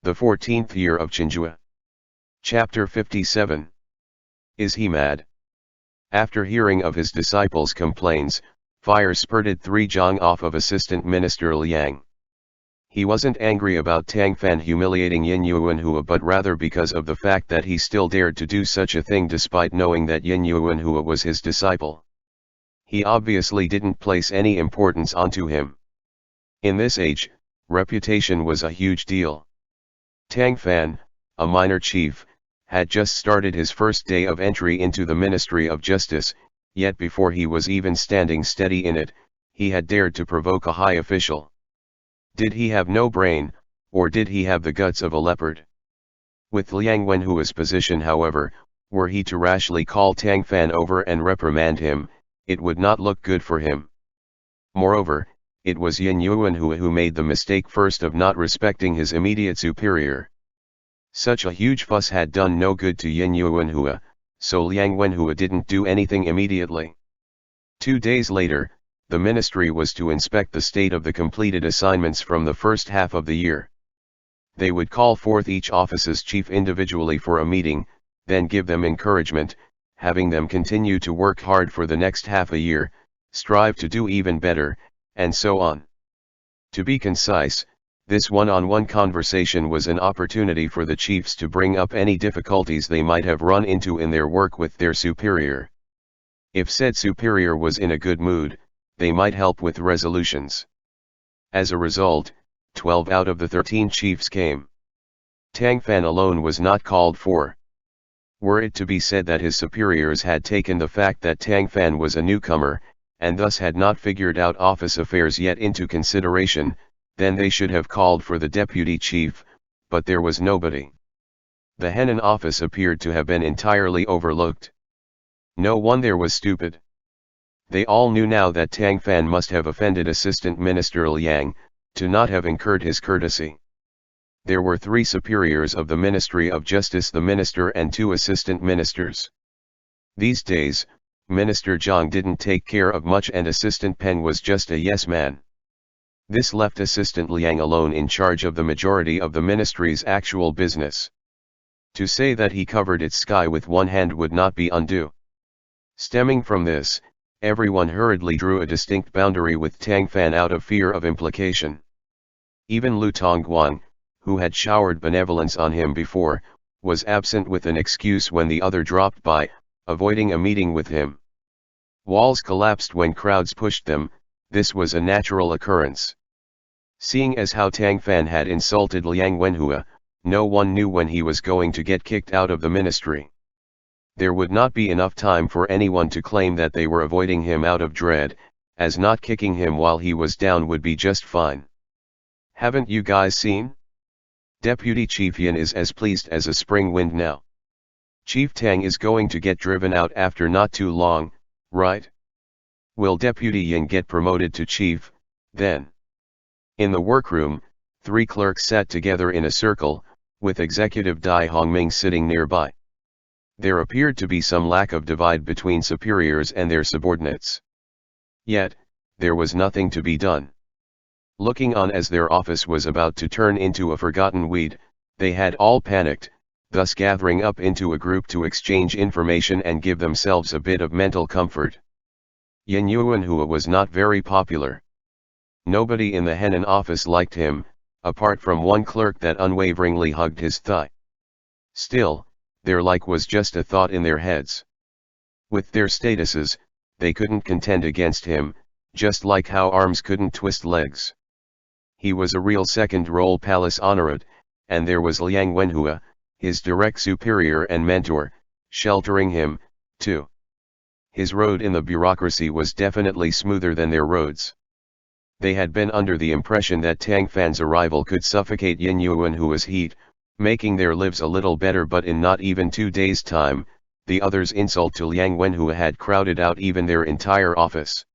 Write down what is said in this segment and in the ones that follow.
The 14th year of Chenghua. Chapter 57. Is he mad? After hearing of his disciples' complaints, fire spurted 3 zhang off of Assistant Minister Liang. He wasn't angry about Tang Fan humiliating Yin Yuanhua, but rather because of the fact that he still dared to do such a thing despite knowing that Yin Yuanhua was his disciple. He obviously didn't place any importance onto him. In this age, reputation was a huge deal. Tang Fan, a minor chief, had just started his first day of entry into the Ministry of Justice, yet before he was even standing steady in it, he had dared to provoke a high official. Did he have no brain, or did he have the guts of a leopard? With Liang Wenhua's position, however, were he to rashly call Tang Fan over and reprimand him, it would not look good for him. Moreover, it was Yin Yuanhua who made the mistake first of not respecting his immediate superior. Such a huge fuss had done no good to Yin Yuanhua, so Liang Wenhua didn't do anything immediately. 2 days later, the ministry was to inspect the state of the completed assignments from the first half of the year. They would call forth each office's chief individually for a meeting, then give them encouragement, having them continue to work hard for the next half a year, strive to do even better, and so on. To be concise, this one-on-one conversation was an opportunity for the chiefs to bring up any difficulties they might have run into in their work with their superior. If said superior was in a good mood, they might help with resolutions. As a result, 12 out of the 13 chiefs came. Tang Fan alone was not called for. Were it to be said that his superiors had taken the fact that Tang Fan was a newcomer, and thus had not figured out office affairs yet into consideration, then they should have called for the deputy chief, but there was nobody. The Henan office appeared to have been entirely overlooked. No one there was stupid. They all knew now that Tang Fan must have offended Assistant Minister Liang, to not have incurred his courtesy. There were 3 superiors of the Ministry of Justice, the minister and 2 assistant ministers. These days, Minister Zhang didn't take care of much and Assistant Peng was just a yes man. This left Assistant Liang alone in charge of the majority of the ministry's actual business. To say that he covered its sky with one hand would not be undue. Stemming from this, everyone hurriedly drew a distinct boundary with Tang Fan out of fear of implication. Even Lu Tongguang, who had showered benevolence on him before, was absent with an excuse when the other dropped by, avoiding a meeting with him. Walls collapsed when crowds pushed them. This was a natural occurrence. Seeing as how Tang Fan had insulted Liang Wenhua, no one knew when he was going to get kicked out of the ministry. There would not be enough time for anyone to claim that they were avoiding him out of dread, as not kicking him while he was down would be just fine. Haven't you guys seen? Deputy Chief Yin is as pleased as a spring wind now. Chief Tang is going to get driven out after not too long, right? Will Deputy Yin get promoted to chief, then? In the workroom, 3 clerks sat together in a circle, with Executive Dai Hongming sitting nearby. There appeared to be some lack of divide between superiors and their subordinates. Yet, there was nothing to be done. Looking on as their office was about to turn into a forgotten weed, they had all panicked, thus gathering up into a group to exchange information and give themselves a bit of mental comfort. Yin Yuanhua was not very popular. Nobody in the Henan office liked him, apart from one clerk that unwaveringly hugged his thigh. Still, their like was just a thought in their heads. With their statuses, they couldn't contend against him, just like how arms couldn't twist legs. He was a real second-role palace honorate, and there was Liang Wenhua, his direct superior and mentor, sheltering him, too. His road in the bureaucracy was definitely smoother than their roads. They had been under the impression that Tang Fan's arrival could suffocate Yin Yuanhua's heat, making their lives a little better, but in not even 2 days' time, the other's insult to Liang Wenhua had crowded out even their entire office.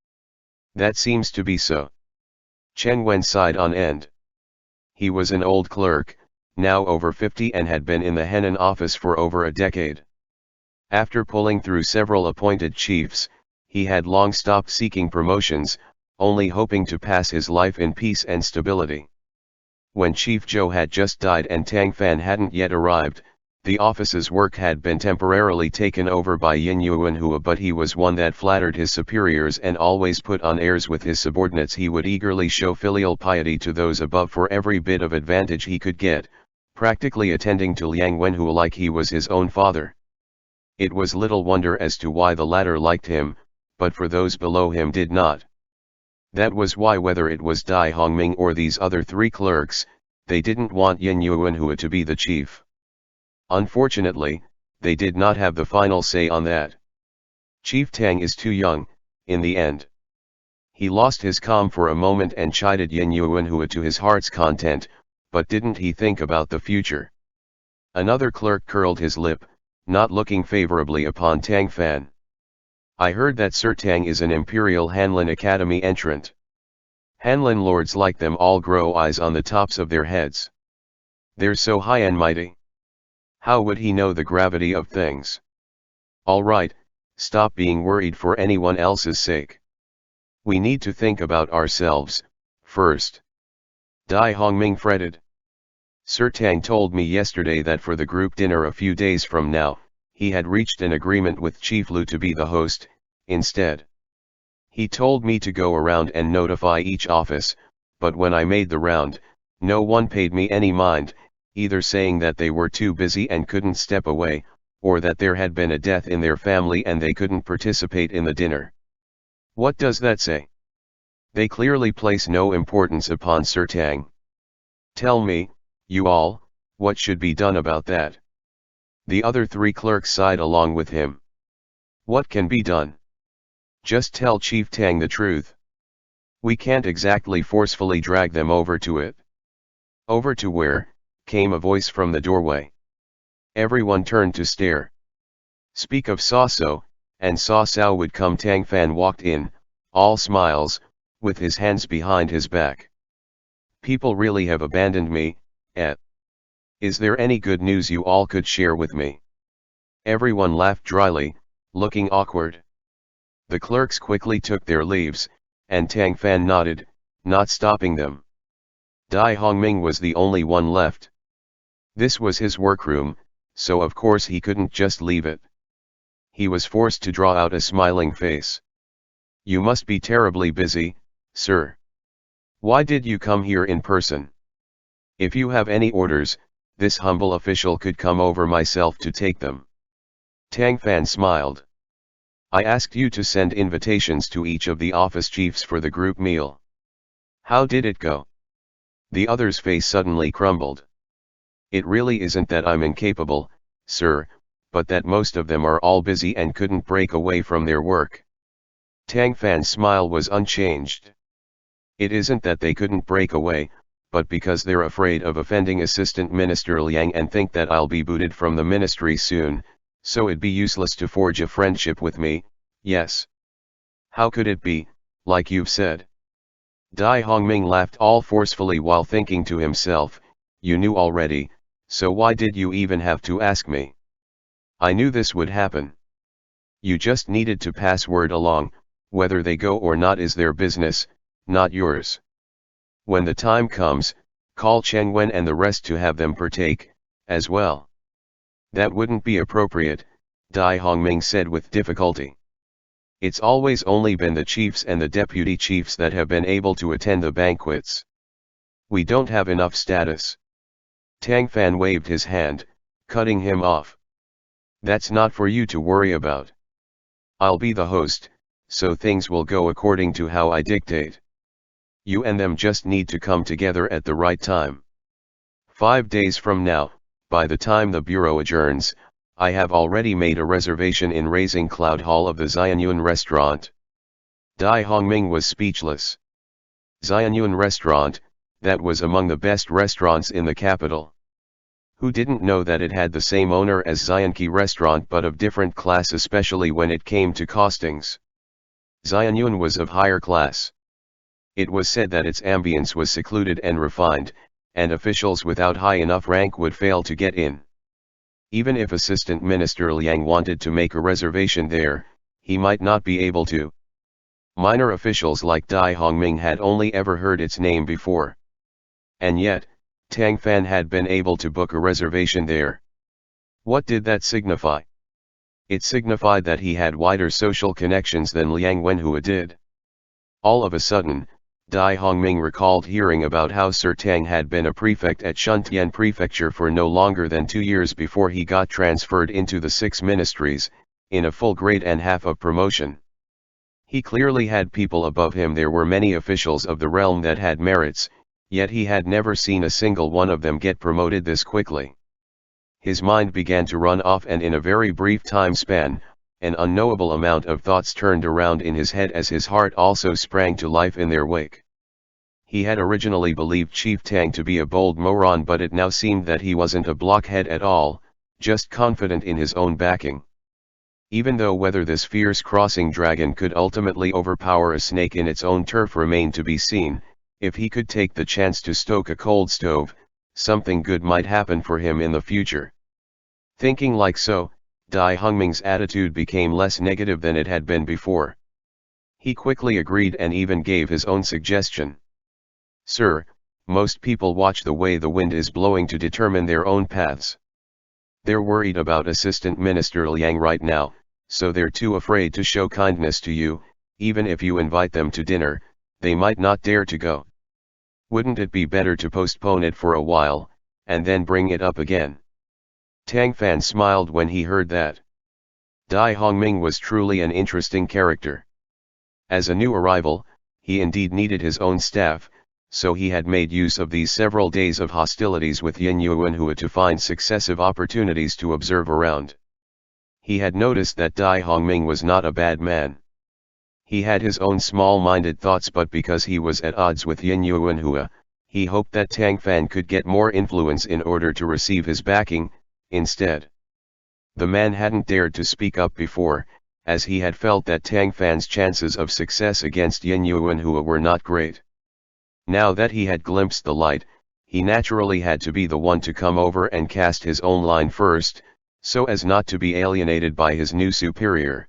That seems to be so. Chenghua sighed on end. He was an old clerk, now over 50, and had been in the Henan office for over a decade. After pulling through several appointed chiefs, he had long stopped seeking promotions, only hoping to pass his life in peace and stability. When Chief Zhou had just died and Tang Fan hadn't yet arrived, the office's work had been temporarily taken over by Yin Yuanhua, but he was one that flattered his superiors and always put on airs with his subordinates. He would eagerly show filial piety to those above for every bit of advantage he could get, practically attending to Liang Wenhua like he was his own father. It was little wonder as to why the latter liked him, but for those below him did not. That was why, whether it was Dai Hongming or these other three clerks, they didn't want Yin Yuanhua to be the chief. Unfortunately, they did not have the final say on that. Chief Tang is too young, in the end. He lost his calm for a moment and chided Yin Yuanhua to his heart's content, but didn't he think about the future? Another clerk curled his lip, not looking favorably upon Tang Fan. I heard that Sir Tang is an Imperial Hanlin Academy entrant. Hanlin lords like them all grow eyes on the tops of their heads. They're so high and mighty. How would he know the gravity of things? All right, stop being worried for anyone else's sake. We need to think about ourselves, first. Dai Hongming fretted. Sir Tang told me yesterday that for the group dinner a few days from now, he had reached an agreement with Chief Lu to be the host, instead. He told me to go around and notify each office, but when I made the round, no one paid me any mind, either saying that they were too busy and couldn't step away, or that there had been a death in their family and they couldn't participate in the dinner. What does that say? They clearly place no importance upon Sir Tang. Tell me, you all, what should be done about that? The other three clerks sighed along with him. What can be done? Just tell Chief Tang the truth. We can't exactly forcefully drag them over to it. Over to where? Came a voice from the doorway. Everyone turned to stare. Speak of Sa So, and Sa Sao would come. Tang Fan walked in, all smiles, with his hands behind his back. People really have abandoned me, eh? Is there any good news you all could share with me? Everyone laughed dryly, looking awkward. The clerks quickly took their leaves, and Tang Fan nodded, not stopping them. Dai Hongming was the only one left. This was his workroom, so of course he couldn't just leave it. He was forced to draw out a smiling face. You must be terribly busy, sir. Why did you come here in person? If you have any orders, this humble official could come over myself to take them. Tang Fan smiled. I asked you to send invitations to each of the office chiefs for the group meal. How did it go? The other's face suddenly crumbled. It really isn't that I'm incapable, sir, but that most of them are all busy and couldn't break away from their work. Tang Fan's smile was unchanged. It isn't that they couldn't break away, but because they're afraid of offending Assistant Minister Liang and think that I'll be booted from the ministry soon, so it'd be useless to forge a friendship with me, yes. How could it be, like you've said? Dai Hongming laughed all forcefully while thinking to himself, you knew already, so why did you even have to ask me? I knew this would happen. You just needed to pass word along, whether they go or not is their business, not yours. When the time comes, call Chenghua and the rest to have them partake, as well. That wouldn't be appropriate, Dai Hongming said with difficulty. It's always only been the chiefs and the deputy chiefs that have been able to attend the banquets. We don't have enough status. Tang Fan waved his hand, cutting him off. That's not for you to worry about. I'll be the host, so things will go according to how I dictate. You and them just need to come together at the right time. 5 days from now, by the time the bureau adjourns, I have already made a reservation in Raising Cloud Hall of the Xianyuan restaurant. Dai Hongming was speechless. Xianyuan restaurant, that was among the best restaurants in the capital. Who didn't know that it had the same owner as Xianqi restaurant but of different class, especially when it came to costings? Xianyuan was of higher class. It was said that its ambience was secluded and refined, and officials without high enough rank would fail to get in. Even if Assistant Minister Liang wanted to make a reservation there, he might not be able to. Minor officials like Dai Hongming had only ever heard its name before. And yet, Tang Fan had been able to book a reservation there. What did that signify? It signified that he had wider social connections than Liang Wenhua did. All of a sudden, Dai Hongming recalled hearing about how Sir Tang had been a prefect at Shuntian Prefecture for no longer than 2 years before he got transferred into the 6 ministries, in a full grade and half of promotion. He clearly had people above him. There were many officials of the realm that had merits, yet he had never seen a single one of them get promoted this quickly. His mind began to run off, and in a very brief time span, an unknowable amount of thoughts turned around in his head as his heart also sprang to life in their wake. He had originally believed Chief Tang to be a bold moron, but it now seemed that he wasn't a blockhead at all, just confident in his own backing. Even though whether this fierce crossing dragon could ultimately overpower a snake in its own turf remained to be seen, if he could take the chance to stoke a cold stove, something good might happen for him in the future. Thinking like so, Dai Hongming's attitude became less negative than it had been before. He quickly agreed and even gave his own suggestion. Sir, most people watch the way the wind is blowing to determine their own paths. They're worried about Assistant Minister Liang right now, so they're too afraid to show kindness to you. Even if you invite them to dinner, they might not dare to go. Wouldn't it be better to postpone it for a while, and then bring it up again? Tang Fan smiled when he heard that. Dai Hongming was truly an interesting character. As a new arrival, he indeed needed his own staff, so he had made use of these several days of hostilities with Yin Yuanhua to find successive opportunities to observe around. He had noticed that Dai Hongming was not a bad man. He had his own small-minded thoughts, but because he was at odds with Yin Yuanhua, he hoped that Tang Fan could get more influence in order to receive his backing. Instead, the man hadn't dared to speak up before, as he had felt that Tang Fan's chances of success against Yin Yuanhua were not great. Now that he had glimpsed the light, he naturally had to be the one to come over and cast his own line first, so as not to be alienated by his new superior.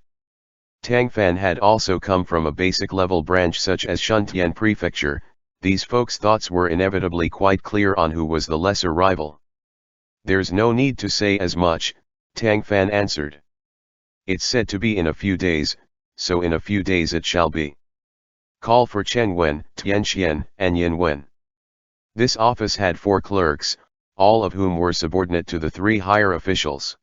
Tang Fan had also come from a basic level branch such as Shuntian Prefecture. These folks' thoughts were inevitably quite clear on who was the lesser rival. There's no need to say as much, Tang Fan answered. It's said to be in a few days, so in a few days it shall be. Call for Chen Wen, Tian Xian, and Yin Wen. This office had 4 clerks, all of whom were subordinate to the 3 higher officials.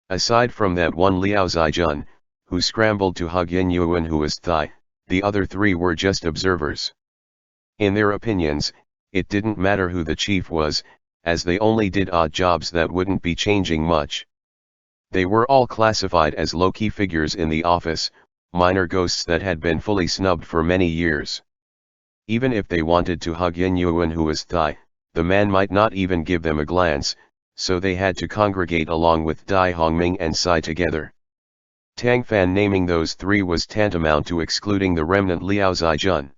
Aside from that one Liao Zijun, who scrambled to hug Yin Yuanhua's thigh, the other 3 were just observers. In their opinions, it didn't matter who the chief was, as they only did odd jobs that wouldn't be changing much. They were all classified as low-key figures in the office, minor ghosts that had been fully snubbed for many years. Even if they wanted to hug Yin Yuanhua's thigh, the man might not even give them a glance, so they had to congregate along with Dai Hongming and Sai together. Tang Fan naming those 3 was tantamount to excluding the remnant Liao Zijun.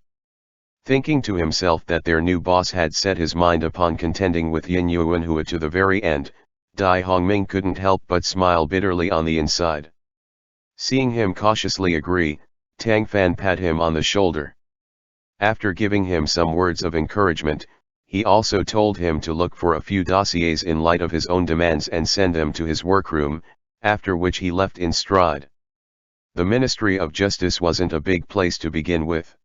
Thinking to himself that their new boss had set his mind upon contending with Yin Yuanhua to the very end, Dai Hongming couldn't help but smile bitterly on the inside. Seeing him cautiously agree, Tang Fan pat him on the shoulder. After giving him some words of encouragement, he also told him to look for a few dossiers in light of his own demands and send them to his workroom, after which he left in stride. The Ministry of Justice wasn't a big place to begin with.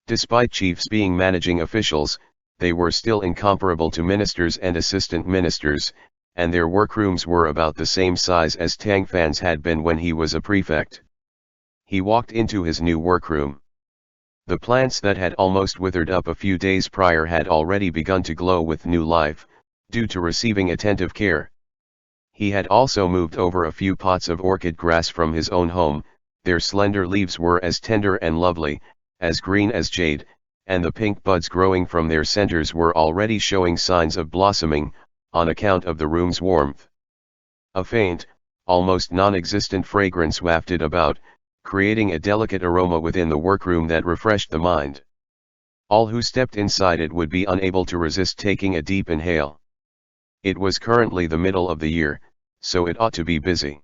Despite chiefs being managing officials, they were still incomparable to ministers and assistant ministers, and their workrooms were about the same size as Tang Fan's had been when he was a prefect. He walked into his new workroom. The plants that had almost withered up a few days prior had already begun to glow with new life, due to receiving attentive care. He had also moved over a few pots of orchid grass from his own home. Their slender leaves were as tender and lovely, as green as jade, and the pink buds growing from their centers were already showing signs of blossoming, on account of the room's warmth. A faint, almost non-existent fragrance wafted about, creating a delicate aroma within the workroom that refreshed the mind. All who stepped inside it would be unable to resist taking a deep inhale. It was currently the middle of the year, so it ought to be busy.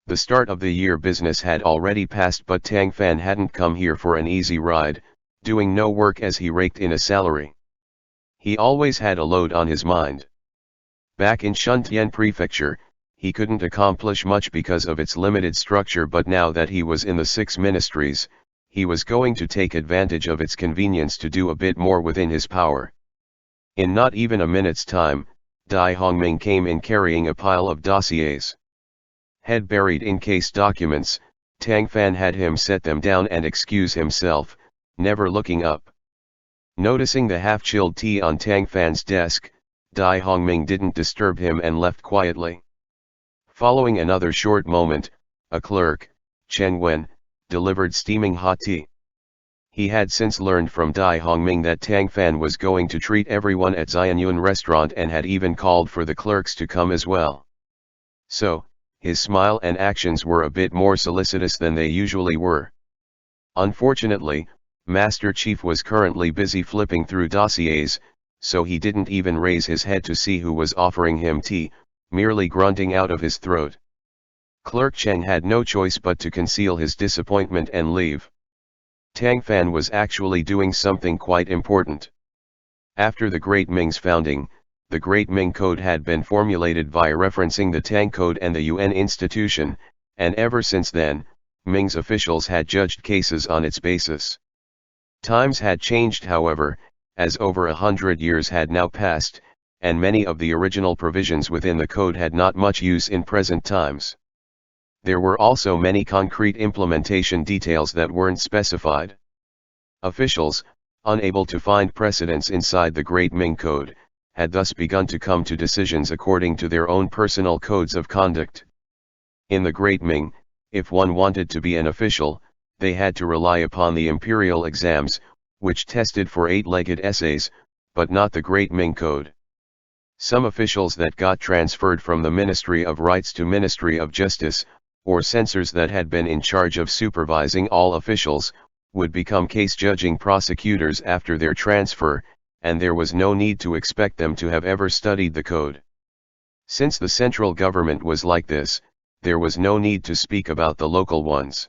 The start of the year business had already passed, but Tang Fan hadn't come here for an easy ride, doing no work as he raked in a salary. He always had a load on his mind. Back in Shuntian Prefecture, he couldn't accomplish much because of its limited structure, but now that he was in the 6 ministries, he was going to take advantage of its convenience to do a bit more within his power. In not even a minute's time, Dai Hongming came in carrying a pile of dossiers. Head buried in case documents, Tang Fan had him set them down and excuse himself, never looking up. Noticing the half-chilled tea on Tang Fan's desk, Dai Hongming didn't disturb him and left quietly. Following another short moment, a clerk, Chenghua, delivered steaming hot tea. He had since learned from Dai Hongming that Tang Fan was going to treat everyone at Xianyuan restaurant and had even called for the clerks to come as well. So, his smile and actions were a bit more solicitous than they usually were. Unfortunately, Master Chief was currently busy flipping through dossiers, so he didn't even raise his head to see who was offering him tea, merely grunting out of his throat. Clerk Cheng had no choice but to conceal his disappointment and leave. Tang Fan was actually doing something quite important. After the Great Ming's founding, the Great Ming Code had been formulated via referencing the Tang Code and the UN institution, and ever since then, Ming's officials had judged cases on its basis. Times had changed, however, as over 100 years had now passed, and many of the original provisions within the code had not much use in present times. There were also many concrete implementation details that weren't specified. Officials, unable to find precedents inside the Great Ming Code, had thus begun to come to decisions according to their own personal codes of conduct. In the Great Ming, if one wanted to be an official, they had to rely upon the imperial exams, which tested for 8-legged essays, but not the Great Ming Code. Some officials that got transferred from the Ministry of Rights to Ministry of Justice, or censors that had been in charge of supervising all officials, would become case-judging prosecutors after their transfer, and there was no need to expect them to have ever studied the code. Since the central government was like this, there was no need to speak about the local ones.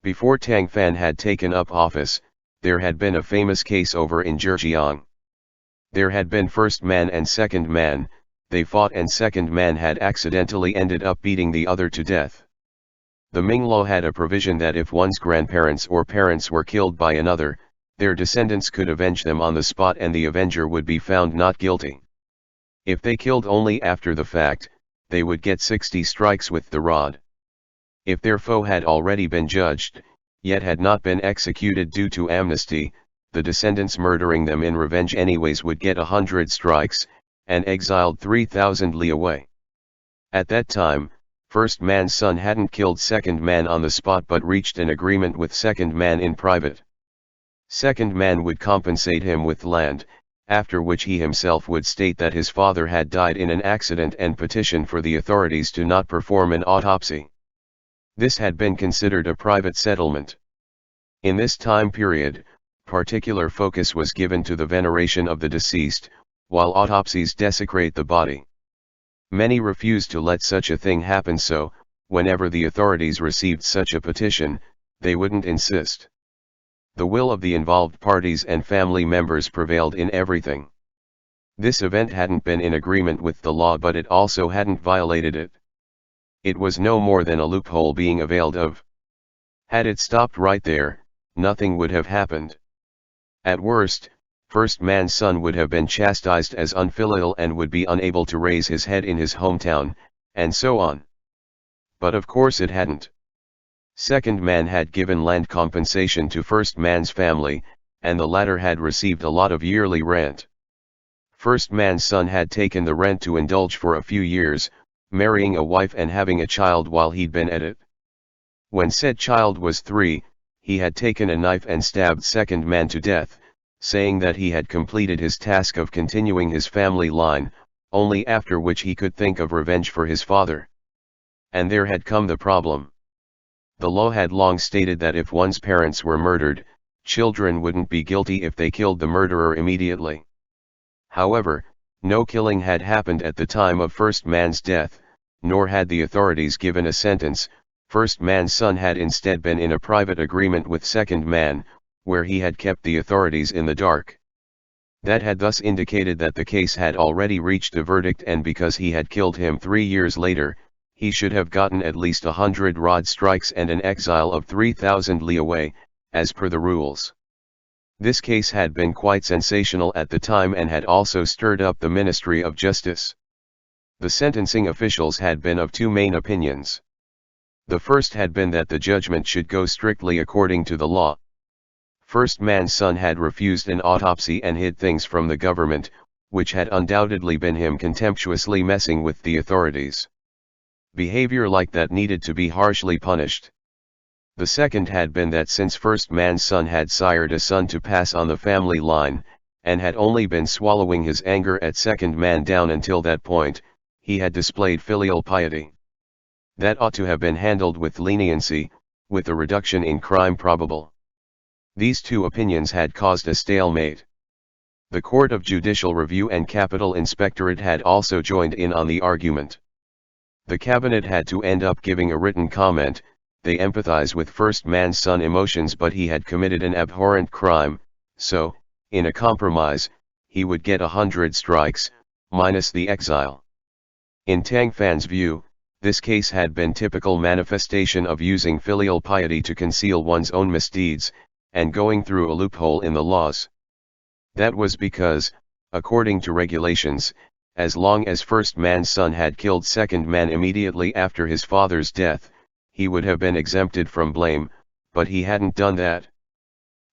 Before Tang Fan had taken up office, there had been a famous case over in Zhejiang. There had been first man and second man, they fought and second man had accidentally ended up beating the other to death. The Ming law had a provision that if one's grandparents or parents were killed by another, their descendants could avenge them on the spot and the avenger would be found not guilty. If they killed only after the fact, they would get 60 strikes with the rod. If their foe had already been judged, yet had not been executed due to amnesty, the descendants murdering them in revenge anyways would get 100 strikes, and exiled 3,000 li away. At that time, first man's son hadn't killed second man on the spot but reached an agreement with second man in private. Second man would compensate him with land, after which he himself would state that his father had died in an accident and petition for the authorities to not perform an autopsy. This had been considered a private settlement. In this time period, particular focus was given to the veneration of the deceased, while autopsies desecrate the body. Many refused to let such a thing happen, so, whenever the authorities received such a petition, they wouldn't insist. The will of the involved parties and family members prevailed in everything. This event hadn't been in agreement with the law, but it also hadn't violated it. It was no more than a loophole being availed of. Had it stopped right there, nothing would have happened. At worst, first man's son would have been chastised as unfilial and would be unable to raise his head in his hometown, and so on. But of course it hadn't. Second man had given land compensation to first man's family, and the latter had received a lot of yearly rent. First man's son had taken the rent to indulge for a few years, marrying a wife and having a child while he'd been at it. When said child was 3, he had taken a knife and stabbed second man to death, saying that he had completed his task of continuing his family line, only after which he could think of revenge for his father. And there had come the problem. The law had long stated that if one's parents were murdered, children wouldn't be guilty if they killed the murderer immediately. However, no killing had happened at the time of first man's death, nor had the authorities given a sentence. First man's son had instead been in a private agreement with second man, where he had kept the authorities in the dark. That had thus indicated that the case had already reached a verdict, and because he had killed him 3 years later, he should have gotten at least 100 rod strikes and an exile of 3,000 li away, as per the rules. This case had been quite sensational at the time and had also stirred up the Ministry of Justice. The sentencing officials had been of two main opinions. The first had been that the judgment should go strictly according to the law. First man's son had refused an autopsy and hid things from the government, which had undoubtedly been him contemptuously messing with the authorities. Behavior like that needed to be harshly punished. The second had been that since first man's son had sired a son to pass on the family line, and had only been swallowing his anger at second man down until that point, he had displayed filial piety. That ought to have been handled with leniency, with a reduction in crime probable. These two opinions had caused a stalemate. The Court of Judicial Review and Capital Inspectorate had also joined in on the argument. The cabinet had to end up giving a written comment. They empathize with first man's son emotions, but he had committed an abhorrent crime, so, in a compromise, he would get 100 strikes, minus the exile. In Tang Fan's view, this case had been typical manifestation of using filial piety to conceal one's own misdeeds, and going through a loophole in the laws. That was because, according to regulations, as long as first man's son had killed second man immediately after his father's death, he would have been exempted from blame, but he hadn't done that.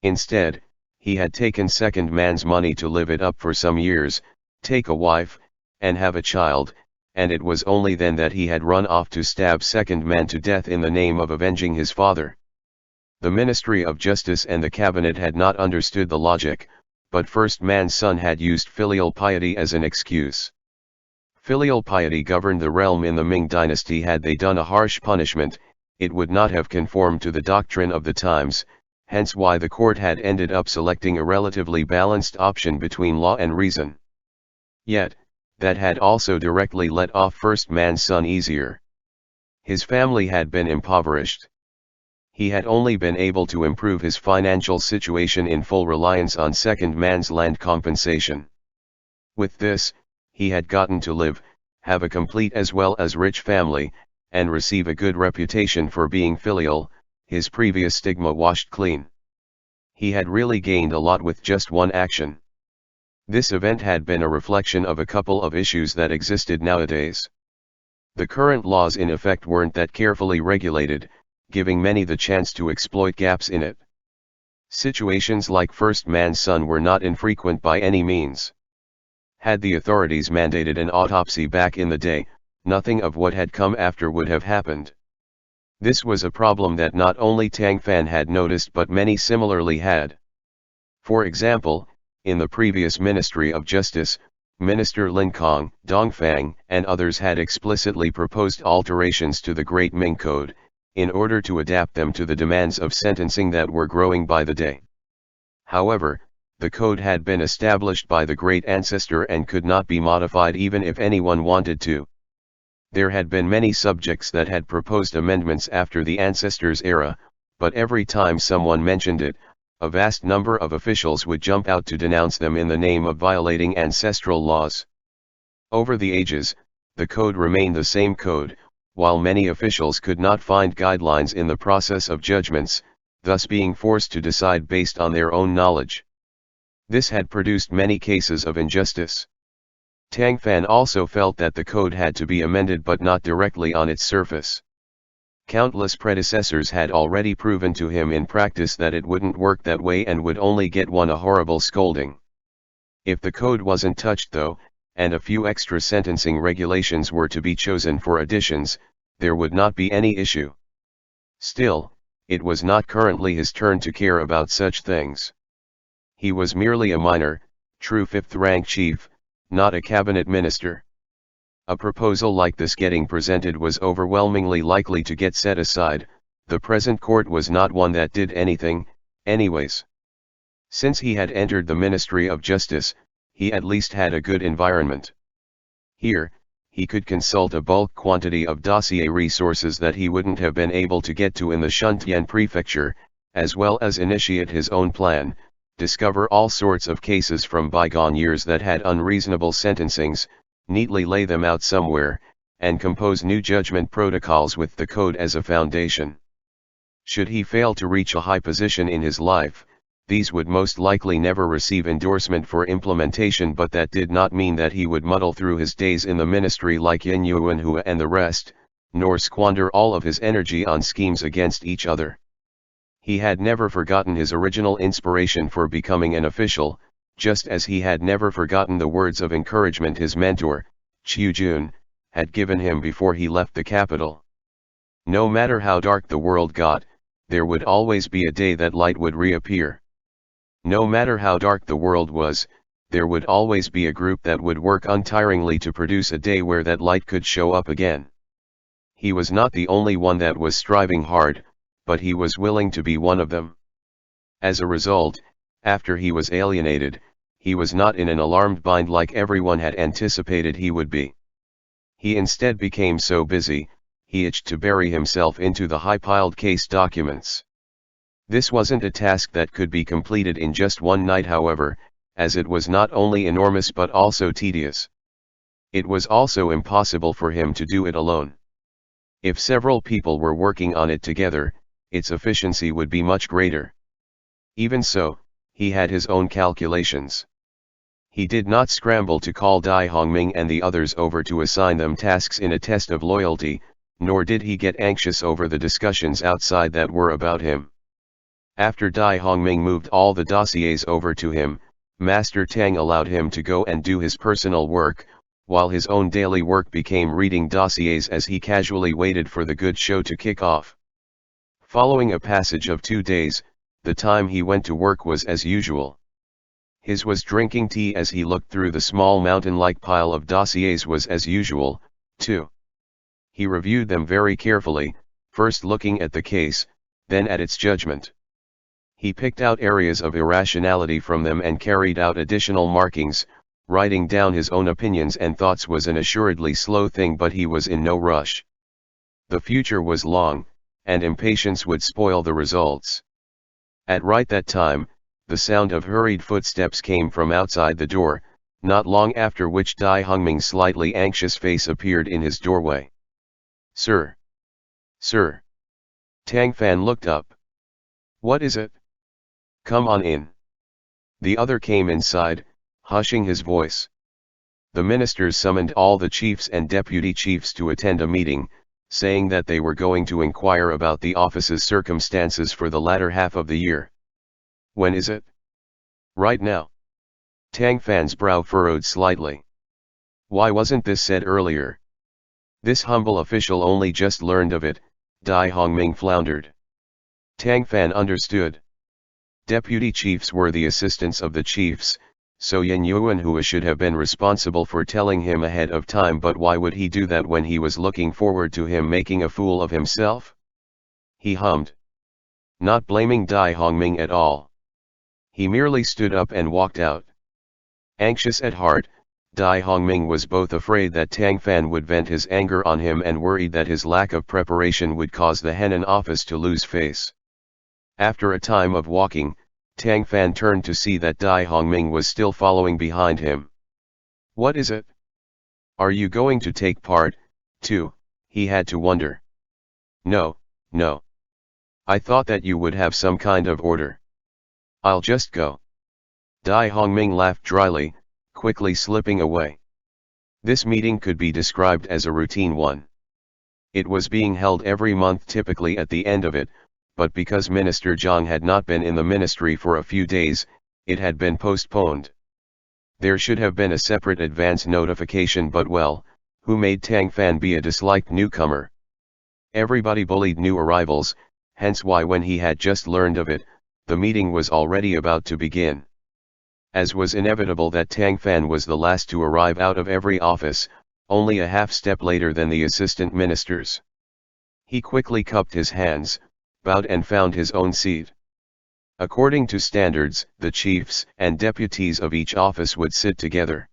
Instead, he had taken second man's money to live it up for some years, take a wife, and have a child, and it was only then that he had run off to stab second man to death in the name of avenging his father. The Ministry of Justice and the Cabinet had not understood the logic, but first man's son had used filial piety as an excuse. Filial piety governed the realm in the Ming Dynasty. Had they done a harsh punishment, it would not have conformed to the doctrine of the times, hence why the court had ended up selecting a relatively balanced option between law and reason. Yet, that had also directly let off first man's son easier. His family had been impoverished. He had only been able to improve his financial situation in full reliance on second man's land compensation. With this, he had gotten to live, have a complete as well as rich family, and receive a good reputation for being filial, his previous stigma washed clean. He had really gained a lot with just one action. This event had been a reflection of a couple of issues that existed nowadays. The current laws in effect weren't that carefully regulated, giving many the chance to exploit gaps in it. Situations like first man's son were not infrequent by any means. Had the authorities mandated an autopsy back in the day, nothing of what had come after would have happened. This was a problem that not only Tang Fan had noticed but many similarly had. For example, in the previous Ministry of Justice, Minister Lin Kong, Dongfang, and others had explicitly proposed alterations to the Great Ming Code, in order to adapt them to the demands of sentencing that were growing by the day. However, the code had been established by the great ancestor and could not be modified even if anyone wanted to. There had been many subjects that had proposed amendments after the ancestor's era, but every time someone mentioned it, a vast number of officials would jump out to denounce them in the name of violating ancestral laws. Over the ages, the code remained the same code, while many officials could not find guidelines in the process of judgments, thus being forced to decide based on their own knowledge. This had produced many cases of injustice. Tang Fan also felt that the code had to be amended but not directly on its surface. Countless predecessors had already proven to him in practice that it wouldn't work that way and would only get one a horrible scolding. If the code wasn't touched though, and a few extra sentencing regulations were to be chosen for additions, there would not be any issue. Still, it was not currently his turn to care about such things. He was merely a minor, true fifth-rank chief, not a cabinet minister. A proposal like this getting presented was overwhelmingly likely to get set aside. The present court was not one that did anything, anyways. Since he had entered the Ministry of Justice, he at least had a good environment. Here, he could consult a bulk quantity of dossier resources that he wouldn't have been able to get to in the Shuntian prefecture, as well as initiate his own plan, discover all sorts of cases from bygone years that had unreasonable sentencings, neatly lay them out somewhere, and compose new judgment protocols with the code as a foundation. Should he fail to reach a high position in his life, these would most likely never receive endorsement for implementation, but that did not mean that he would muddle through his days in the ministry like Yin Yuanhua and the rest, nor squander all of his energy on schemes against each other. He had never forgotten his original inspiration for becoming an official, just as he had never forgotten the words of encouragement his mentor, Qiu Jun, had given him before he left the capital. No matter how dark the world got, there would always be a day that light would reappear. No matter how dark the world was, there would always be a group that would work untiringly to produce a day where that light could show up again. He was not the only one that was striving hard, but he was willing to be one of them. As a result, after he was alienated, he was not in an alarmed bind like everyone had anticipated he would be. He instead became so busy, he itched to bury himself into the high-piled case documents. This wasn't a task that could be completed in just one night, however, as it was not only enormous but also tedious. It was also impossible for him to do it alone. If several people were working on it together, its efficiency would be much greater. Even so, he had his own calculations. He did not scramble to call Dai Hongming and the others over to assign them tasks in a test of loyalty, nor did he get anxious over the discussions outside that were about him. After Dai Hongming moved all the dossiers over to him, Master Tang allowed him to go and do his personal work, while his own daily work became reading dossiers as he casually waited for the good show to kick off. Following a passage of 2 days, the time he went to work was as usual. His was drinking tea as he looked through the small mountain-like pile of dossiers was as usual, too. He reviewed them very carefully, first looking at the case, then at its judgment. He picked out areas of irrationality from them and carried out additional markings. Writing down his own opinions and thoughts was an assuredly slow thing, but he was in no rush. The future was long, and impatience would spoil the results. At right that time, the sound of hurried footsteps came from outside the door, not long after which Dai Hongming's slightly anxious face appeared in his doorway. "Sir! Sir!" Tang Fan looked up. "What is it?" "Come on in." The other came inside, hushing his voice. The ministers summoned all the chiefs and deputy chiefs to attend a meeting, saying that they were going to inquire about the office's circumstances for the latter half of the year. "When is it?" "Right now." Tang Fan's brow furrowed slightly. "Why wasn't this said earlier?" This humble official only just learned of it, Dai Hongming floundered. Tang Fan understood. Deputy chiefs were the assistants of the chiefs, so Yin Yuanhua should have been responsible for telling him ahead of time, but why would he do that when he was looking forward to him making a fool of himself? He hummed. Not blaming Dai Hongming at all. He merely stood up and walked out. Anxious at heart, Dai Hongming was both afraid that Tang Fan would vent his anger on him and worried that his lack of preparation would cause the Henan office to lose face. After a time of walking, Tang Fan turned to see that Dai Hongming was still following behind him. "What is it? Are you going to take part, too?" he had to wonder. No. I thought that you would have some kind of order." "I'll just go." Dai Hongming laughed dryly, quickly slipping away. This meeting could be described as a routine one. It was being held every month, typically at the end of it, but because Minister Zhang had not been in the ministry for a few days, it had been postponed. There should have been a separate advance notification, but well, who made Tang Fan be a disliked newcomer? Everybody bullied new arrivals, hence why when he had just learned of it, the meeting was already about to begin. As was inevitable that Tang Fan was the last to arrive out of every office, only a half step later than the assistant ministers. He quickly cupped his hands, bowed and found his own seat. According to standards, the chiefs and deputies of each office would sit together.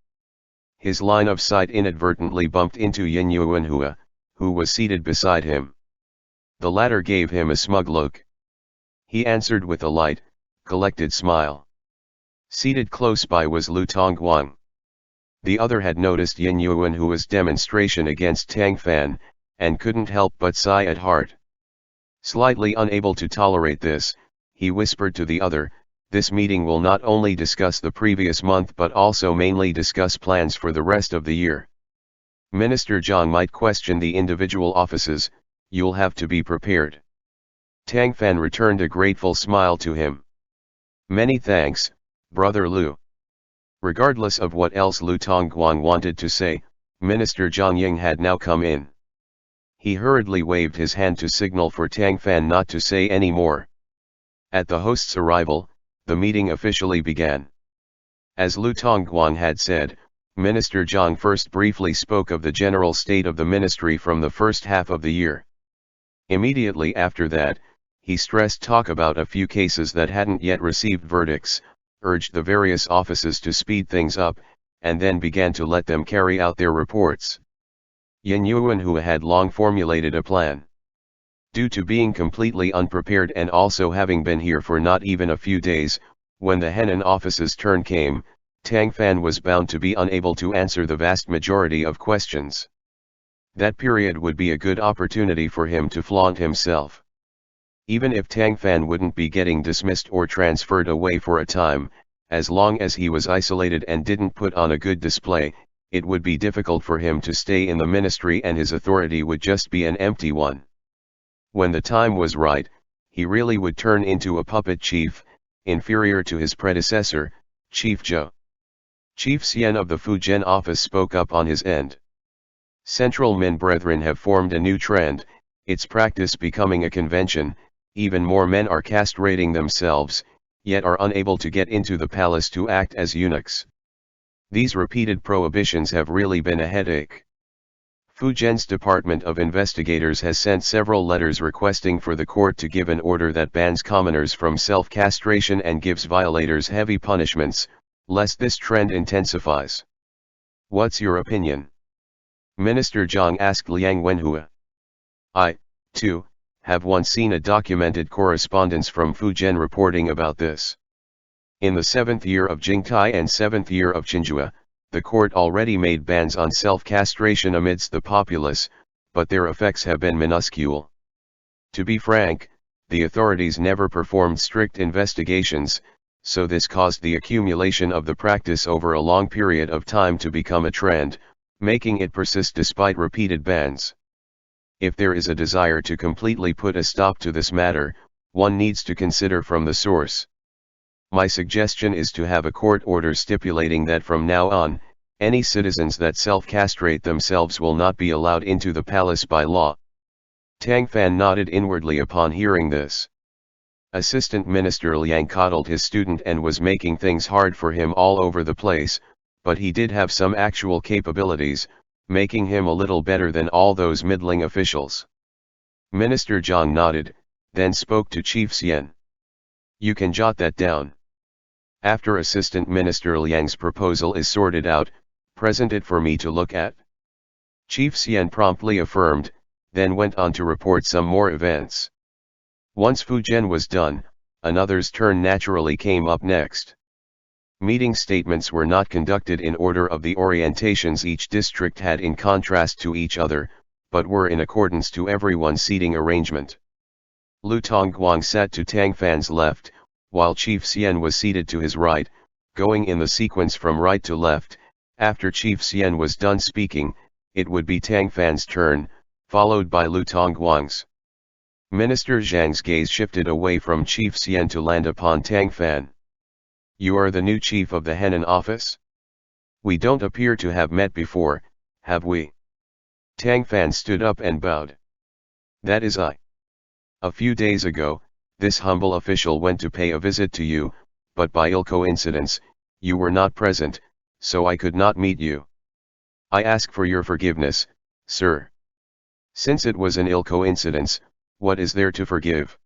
His line of sight inadvertently bumped into Yin Yuanhua, who was seated beside him. The latter gave him a smug look. He answered with a light, collected smile. Seated close by was Lu Tongguang. The other had noticed Yin Yuanhua's demonstration against Tang Fan, and couldn't help but sigh at heart. Slightly unable to tolerate this, he whispered to the other, "This meeting will not only discuss the previous month but also mainly discuss plans for the rest of the year. Minister Zhang might question the individual offices, you'll have to be prepared." Tang Fan returned a grateful smile to him. "Many thanks, Brother Lu." Regardless of what else Lu Tongguang wanted to say, Minister Zhang Ying had now come in. He hurriedly waved his hand to signal for Tang Fan not to say any more. At the host's arrival, the meeting officially began. As Lu Tongguang had said, Minister Zhang first briefly spoke of the general state of the ministry from the first half of the year. Immediately after that, he stressed talk about a few cases that hadn't yet received verdicts, urged the various offices to speed things up, and then began to let them carry out their reports. Yin Yuanhua had long formulated a plan. Due to being completely unprepared and also having been here for not even a few days, when the Henan office's turn came, Tang Fan was bound to be unable to answer the vast majority of questions. That period would be a good opportunity for him to flaunt himself. Even if Tang Fan wouldn't be getting dismissed or transferred away for a time, as long as he was isolated and didn't put on a good display, it would be difficult for him to stay in the ministry and his authority would just be an empty one. When the time was right, he really would turn into a puppet chief, inferior to his predecessor, Chief Zhou. Chief Xian of the Fujian office spoke up on his end. Central Min brethren have formed a new trend, its practice becoming a convention. Even more men are castrating themselves, yet are unable to get into the palace to act as eunuchs. These repeated prohibitions have really been a headache. Fujian's Department of Investigators has sent several letters requesting for the court to give an order that bans commoners from self-castration and gives violators heavy punishments, lest this trend intensifies. What's your opinion? Minister Zhang asked Liang Wenhua. I, too, have once seen a documented correspondence from Fujian reporting about this. In the 7th year of Jingtai and 7th year of Chenghua, the court already made bans on self-castration amidst the populace, but their effects have been minuscule. To be frank, the authorities never performed strict investigations, so this caused the accumulation of the practice over a long period of time to become a trend, making it persist despite repeated bans. If there is a desire to completely put a stop to this matter, one needs to consider from the source. My suggestion is to have a court order stipulating that from now on, any citizens that self-castrate themselves will not be allowed into the palace by law. Tang Fan nodded inwardly upon hearing this. Assistant Minister Liang coddled his student and was making things hard for him all over the place, but he did have some actual capabilities, making him a little better than all those middling officials. Minister Zhang nodded, then spoke to Chief Xian. You can jot that down. After Assistant Minister Liang's proposal is sorted out, present it for me to look at. Chief Xian promptly affirmed, then went on to report some more events. Once Fujian was done, another's turn naturally came up next. Meeting statements were not conducted in order of the orientations each district had in contrast to each other, but were in accordance to everyone's seating arrangement. Lu Tongguang sat to Tang Fan's left, while Chief Xian was seated to his right, going in the sequence from right to left. After Chief Xian was done speaking, it would be Tang Fan's turn, followed by Lu Tongguang's. Minister Zhang's gaze shifted away from Chief Xian to land upon Tang Fan. You are the new chief of the Henan office? We don't appear to have met before, have we? Tang Fan stood up and bowed. That is I. A few days ago, this humble official went to pay a visit to you, but by ill coincidence, you were not present, so I could not meet you. I ask for your forgiveness, sir. Since it was an ill coincidence, what is there to forgive?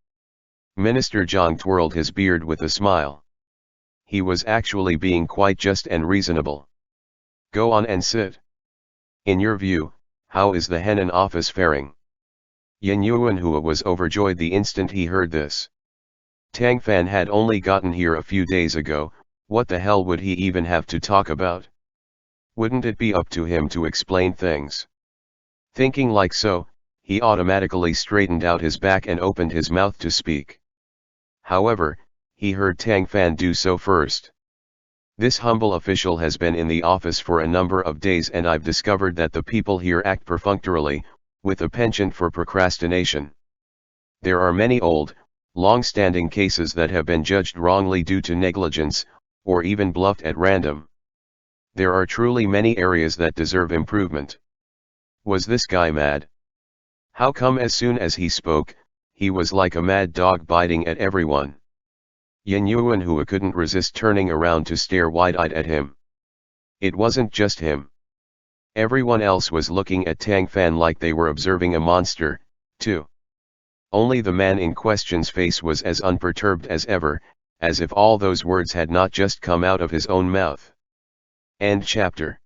Minister Zhang twirled his beard with a smile. He was actually being quite just and reasonable. Go on and sit. In your view, how is the Henan office faring? Yin Yuanhua was overjoyed the instant he heard this. Tang Fan had only gotten here a few days ago, What the hell would he even have to talk about? Wouldn't it be up to him to explain things? Thinking like so, he automatically straightened out his back and opened his mouth to speak. However, he heard Tang Fan do so first. This humble official has been in the office for a number of days, and I've discovered that the people here act perfunctorily, with a penchant for procrastination. There are many old, long-standing cases that have been judged wrongly due to negligence, or even bluffed at random. There are truly many areas that deserve improvement. Was this guy mad? How come as soon as he spoke, he was like a mad dog biting at everyone? Yan Yuanhua couldn't resist turning around to stare wide-eyed at him. It wasn't just him. Everyone else was looking at Tang Fan like they were observing a monster, too. Only the man in question's face was as unperturbed as ever, as if all those words had not just come out of his own mouth. End chapter.